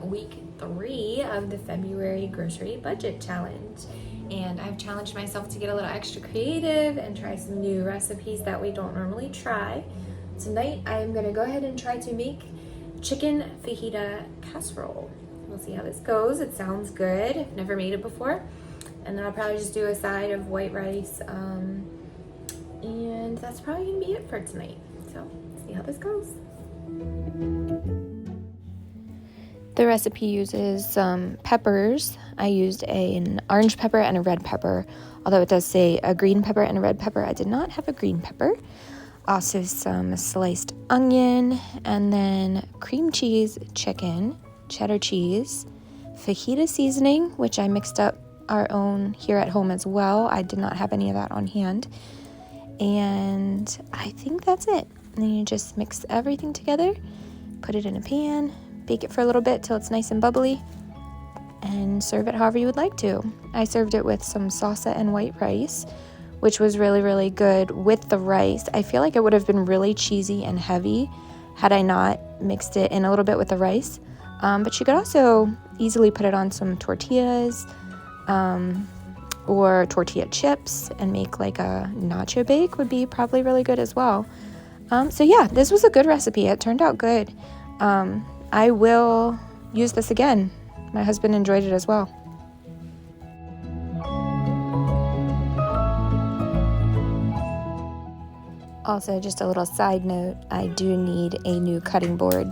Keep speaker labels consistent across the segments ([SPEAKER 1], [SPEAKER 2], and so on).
[SPEAKER 1] week 3 of the February grocery budget challenge. And I've challenged myself to get a little extra creative and try some new recipes that we don't normally try. Tonight I'm gonna go ahead and try to make chicken fajita casserole. We'll see how this goes. It sounds good. I've never made it before. And then I'll probably just do a side of white rice. And that's probably gonna be it for tonight. So, see how this goes. The recipe uses some peppers. I used an orange pepper and a red pepper, although it does say a green pepper and a red pepper. I did not have a green pepper. Also some sliced onion, and then cream cheese chicken, cheddar cheese, fajita seasoning, which I mixed up our own here at home as well. I did not have any of that on hand. And I think that's it. And then you just mix everything together, put it in a pan, bake it for a little bit till it's nice and bubbly, and serve it however you would like to. I served it with some salsa and white rice, which was really, really good with the rice. I feel like it would have been really cheesy and heavy had I not mixed it in a little bit with the rice. But you could also easily put it on some tortillas or tortilla chips and make like a nacho bake would be probably really good as well. So yeah, this was a good recipe. It turned out good. I will use this again. My husband enjoyed it as well. Also, just a little side note, I do need a new cutting board.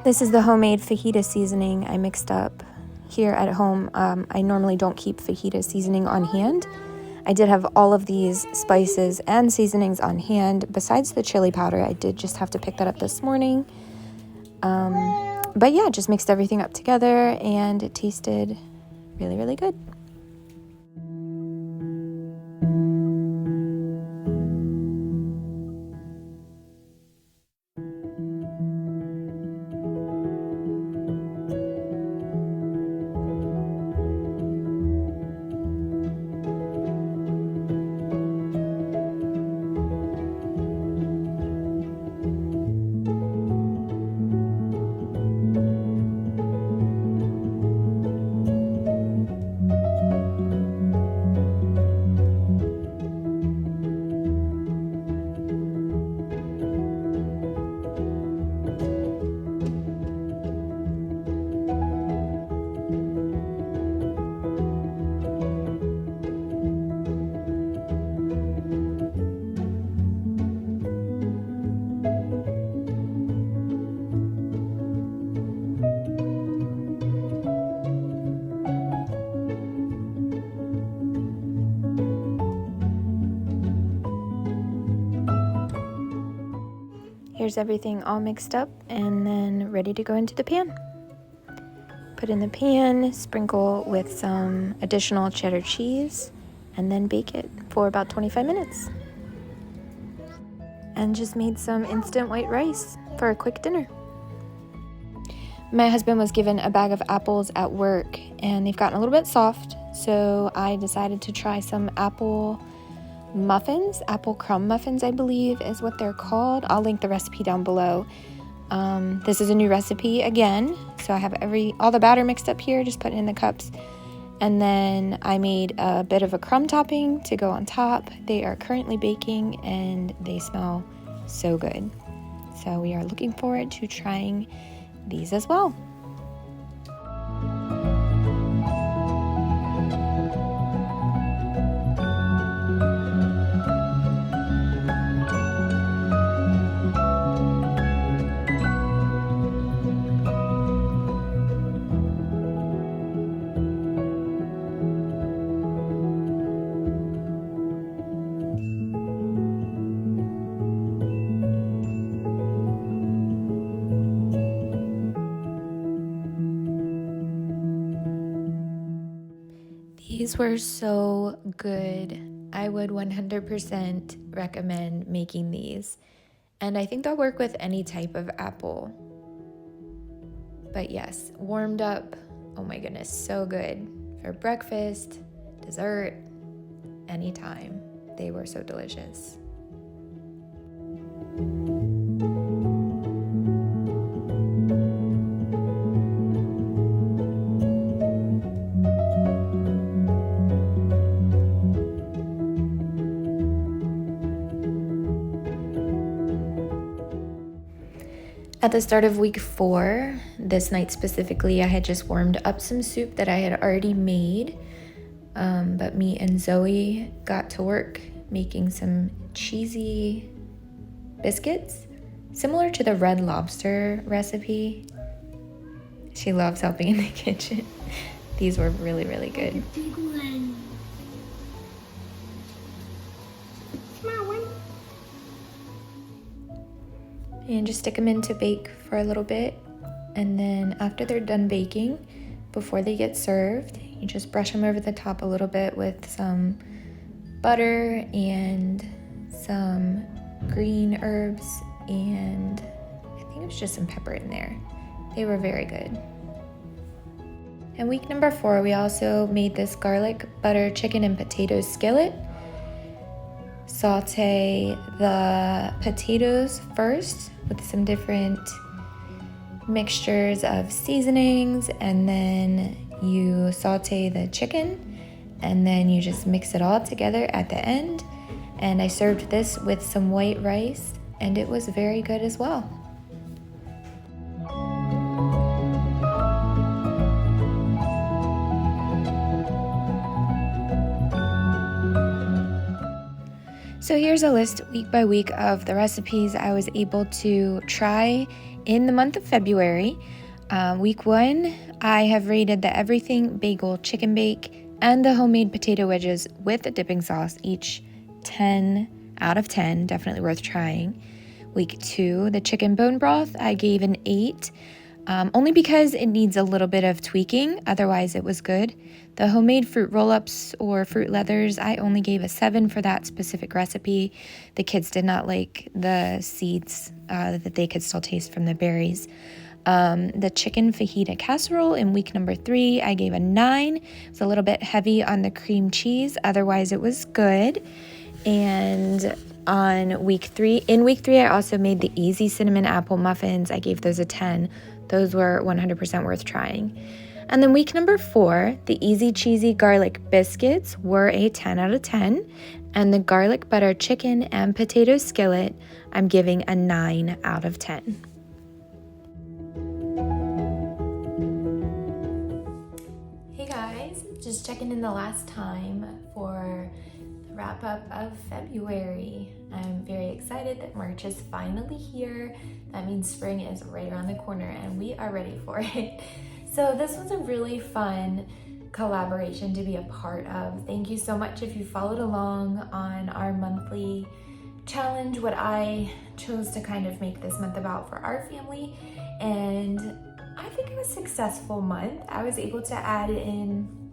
[SPEAKER 1] This is the homemade fajita seasoning I mixed up here at home. I normally don't keep fajita seasoning on hand. I did have all of these spices and seasonings on hand. Besides the chili powder, I did just have to pick that up this morning. But yeah, just mixed everything up together and it tasted really, really good. Here's everything all mixed up and then ready to go into the pan. Put in the pan, sprinkle with some additional cheddar cheese, and then bake it for about 25 minutes. And just made some instant white rice for a quick dinner. My husband was given a bag of apples at work and they've gotten a little bit soft, so I decided to try some apple muffins. Apple crumb muffins, I believe is what they're called. I'll link the recipe down below. This is a new recipe again, so I have all the batter mixed up here, just put it in the cups, and then I made a bit of a crumb topping to go on top. They are currently baking and they smell so good, so we are looking forward to trying these as well. These were so good. I would 100% recommend making these. And I think they'll work with any type of apple. But yes, warmed up, oh my goodness, so good. For breakfast, dessert, anytime. They were so delicious. At the start of week 4, this night specifically, I had just warmed up some soup that I had already made. But me and Zoe got to work making some cheesy biscuits, similar to the Red Lobster recipe. She loves helping in the kitchen. These were really, really good. And just stick them in to bake for a little bit. And then after they're done baking, before they get served, you just brush them over the top a little bit with some butter and some green herbs, and I think it was just some pepper in there. They were very good. And week number 4, we also made this garlic butter chicken and potato skillet. Saute the potatoes first with some different mixtures of seasonings, and then you saute the chicken, and then you just mix it all together at the end. And I served this with some white rice, and it was very good as well. So here's a list week by week of the recipes I was able to try in the month of February. Week 1, I have rated the everything bagel chicken bake and the homemade potato wedges with a dipping sauce, each 10 out of 10, definitely worth trying. Week 2, the chicken bone broth, I gave an 8, only because it needs a little bit of tweaking, otherwise it was good. The homemade fruit roll-ups or fruit leathers, I only gave a 7 for that specific recipe. The kids did not like the seeds that they could still taste from the berries. The chicken fajita casserole in week number 3, I gave a 9. It's a little bit heavy on the cream cheese, otherwise it was good. And in week 3, I also made the easy cinnamon apple muffins. I gave those a 10. Those were 100% worth trying. And then week number 4, the easy cheesy garlic biscuits were a 10 out of 10. And the garlic butter chicken and potato skillet, I'm giving a 9 out of 10. Hey guys, just checking in the last time for the wrap up of February. I'm very excited that March is finally here. That means spring is right around the corner and we are ready for it. So this was a really fun collaboration to be a part of. Thank you so much if you followed along on our monthly challenge, what I chose to kind of make this month about for our family. And I think it was a successful month. I was able to add in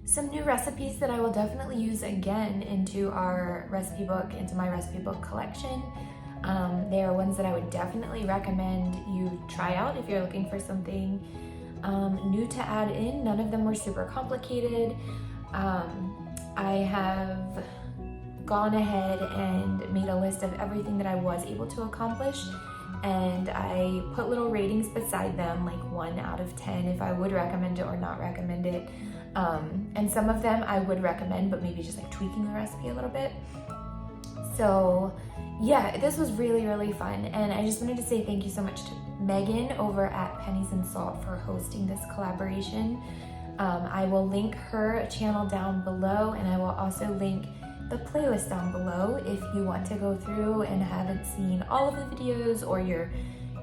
[SPEAKER 1] some new recipes that I will definitely use again into our recipe book, into my recipe book collection. They are ones that I would definitely recommend you try out if you're looking for something new to add in. None of them were super complicated. I have gone ahead and made a list of everything that I was able to accomplish, and I put little ratings beside them, like 1 out of 10 if I would recommend it or not recommend it. And some of them I would recommend, but maybe just like tweaking the recipe a little bit. So yeah, this was really, really fun. And I just wanted to say thank you so much to Megan over at Pennies and Salt for hosting this collaboration. I will link her channel down below, and I will also link the playlist down below if you want to go through and haven't seen all of the videos, or you're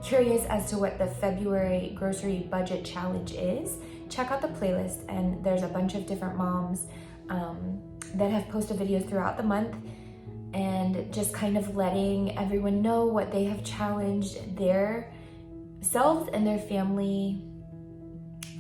[SPEAKER 1] curious as to what the February grocery budget challenge is. Check out the playlist, and there's a bunch of different moms that have posted videos throughout the month, and just kind of letting everyone know what they have challenged their selves and their family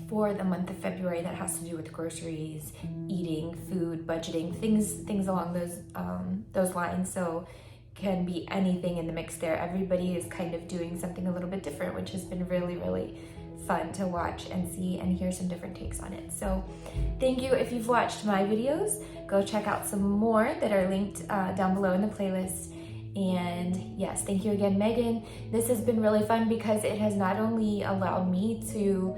[SPEAKER 1] for the month of February that has to do with groceries, eating, food, budgeting, things along those lines. So can be anything in the mix there. Everybody is kind of doing something a little bit different, which has been really, really fun to watch and see and hear some different takes on it. So thank you. If you've watched my videos, go check out some more that are linked down below in the playlist. And yes, thank you again, Megan. This has been really fun because it has not only allowed me to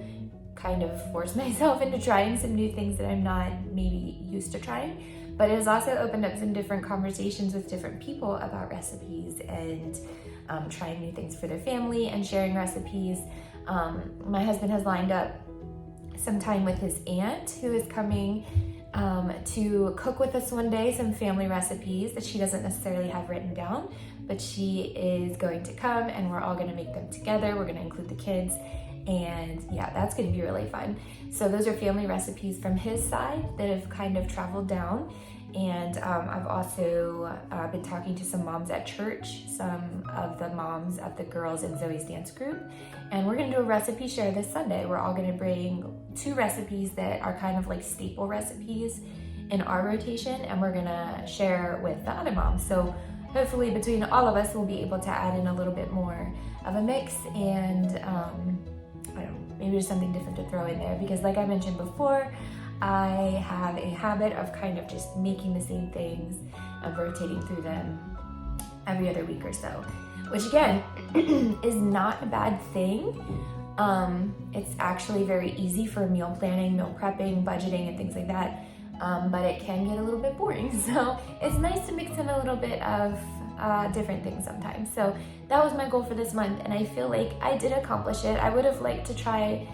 [SPEAKER 1] kind of force myself into trying some new things that I'm not maybe used to trying, but it has also opened up some different conversations with different people about recipes and trying new things for their family and sharing recipes. My husband has lined up some time with his aunt who is coming to cook with us one day, some family recipes that she doesn't necessarily have written down, but she is going to come and we're all going to make them together. We're going to include the kids, and yeah, that's going to be really fun. So those are family recipes from his side that have kind of traveled down. And I've also been talking to some moms at church, some of the moms of the girls in Zoe's dance group, and we're gonna do a recipe share this Sunday. We're all gonna bring 2 recipes that are kind of like staple recipes in our rotation, and we're gonna share with the other moms. So hopefully between all of us, we'll be able to add in a little bit more of a mix, and I don't know, maybe just something different to throw in there, because like I mentioned before, I have a habit of kind of just making the same things and rotating through them every other week or so, which again is not a bad thing. It's actually very easy for meal planning, meal prepping, budgeting, and things like that, but it can get a little bit boring. So it's nice to mix in a little bit of different things sometimes. So that was my goal for this month, and I feel like I did accomplish it. I would have liked to try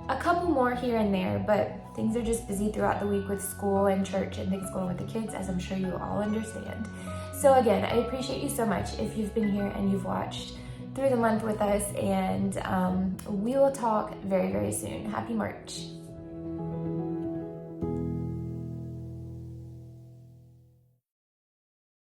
[SPEAKER 1] a couple more here and there, but things are just busy throughout the week with school and church and things going with the kids, as I'm sure you all understand. So again, I appreciate you so much if you've been here and you've watched through the month with us, and we will talk very, very soon. Happy March.